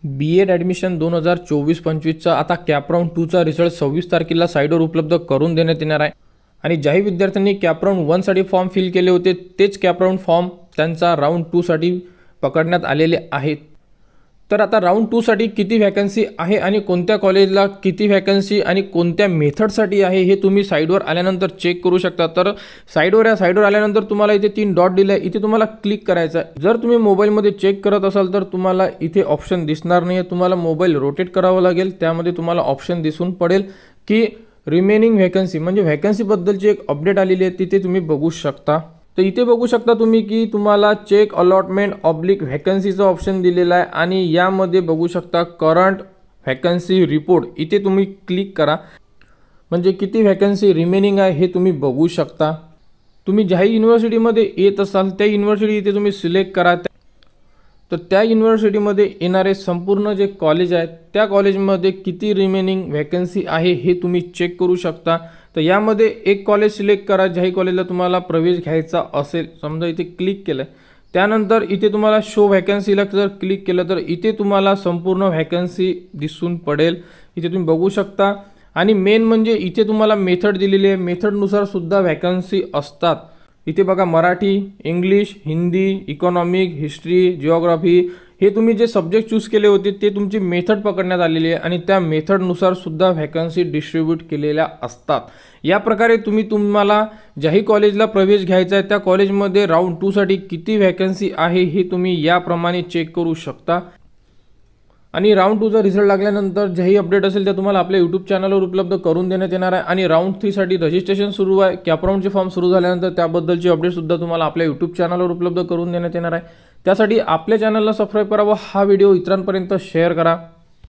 B.Ed admission 2024-25चा आता cap round 2चा result 26 तारखेला साईटवर उपलब्ध करून देण्यात येणार आहे। आणि ज्याही विद्यार्थ्यांनी कॅप राऊंड 1साठी फॉर्म फिल केले होते तेच कॅप राऊंड फॉर्म त्यांचा राऊंड 2साठी पकडण्यात आलेले आहेत। तर आता राऊंड 2साठी किती व्हॅकन्सी आहे आणि कोणत्या कॉलेजला किती व्हॅकन्सी आणि कोणत्या मेथडसाठी आहे हे तुम्ही साईटवर आल्यानंतर चेक करू शकता। तर साईटवर आल्यानंतर तुम्हाला इथे 3 डॉट दिले आहे, इथे तुम्हाला क्लिक करायचं आहे। जर तुम्ही मोबाईलमध्ये चेक करत असाल तर तुम्हाला इथे ऑप्शन दिसणार नाही आहे, तुम्हाला मोबाईल रोटेट करावं लागेल। त्यामध्ये तुम्हाला ऑप्शन दिसून पडेल की रिमेनिंग व्हॅकन्सी म्हणजे व्हॅकन्सीबद्दलची एक अपडेट आलेली आहे, तिथे तुम्ही बघू शकता। तर इथे बघू शकता तुम्ही की तुम्हाला चेक अलॉटमेंट ऑब्लिक व्हॅकन्सीचा ऑप्शन दिलेला आहे आणि यामध्ये बघू शकता करंट व्हॅकन्सी रिपोर्ट, इथे तुम्ही क्लिक करा म्हणजे किती व्हॅकन्सी रिमेनिंग आहे हे तुम्ही बघू शकता। तुम्ही ज्याही युनिव्हर्सिटीमध्ये येत असाल त्या युनिव्हर्सिटी इथे तुम्ही सिलेक्ट करा। तर त्या युनिव्हर्सिटीमध्ये येणारे संपूर्ण जे कॉलेज आहेत त्या कॉलेजमध्ये किती रिमेनिंग व्हॅकन्सी आहे हे तुम्ही चेक करू शकता। तर यामध्ये एक कॉलेज सिलेक्ट करा ज्याही कॉलेजला तुम्हाला प्रवेश घ्यायचा असेल, समजा इथे क्लिक केलं, त्यानंतर इथे तुम्हाला शो व्हॅकन्सीला जर क्लिक केलं तर इथे तुम्हाला संपूर्ण व्हॅकन्सी दिसून पडेल, इथे तुम्ही बघू शकता। आणि मेन म्हणजे इथे तुम्हाला मेथड दिलेली आहे, मेथडनुसार सुद्धा व्हॅकन्सी असतात। इथे बघा Marathi, English, Hindi, economic, history, geography हे तुम्ही जे सब्जेक्ट चूज केले होते ते तुमची मेथड पकडण्यात आलेली आहे आणि त्या मेथडनुसार सुद्धा व्हॅकन्सी डिस्ट्रीब्यूट केलेल्या असतात। या प्रकारे तुम्हाला ज्याही कॉलेजला प्रवेश घ्यायचा आहे त्या कॉलेजमध्ये राऊंड 2साठी किती व्हॅकन्सी आहे हे तुम्ही याप्रमाणे चेक करू शकता। आणि राऊंड 2चा रिझल्ट लागल्यानंतर ज्याही अपडेट असेल त्या तुम्हाला आपल्या यूट्यूब चॅनलवर उपलब्ध करून देण्यात येणार आहे। आणि राऊंड 3साठी रजिस्ट्रेशन सुरू आहे, कॅप राऊंडचे फॉर्म सुरू झाल्यानंतर त्याबद्दलची अपडेटसुद्धा तुम्हाला आपल्या यूट्यूब चॅनलवर उपलब्ध करून देण्यात येणार आहे। त्यासाठी आपल्या चॅनलला सबस्क्राईब करा व हा व्हिडिओ इतरांपर्यंत शेअर करा।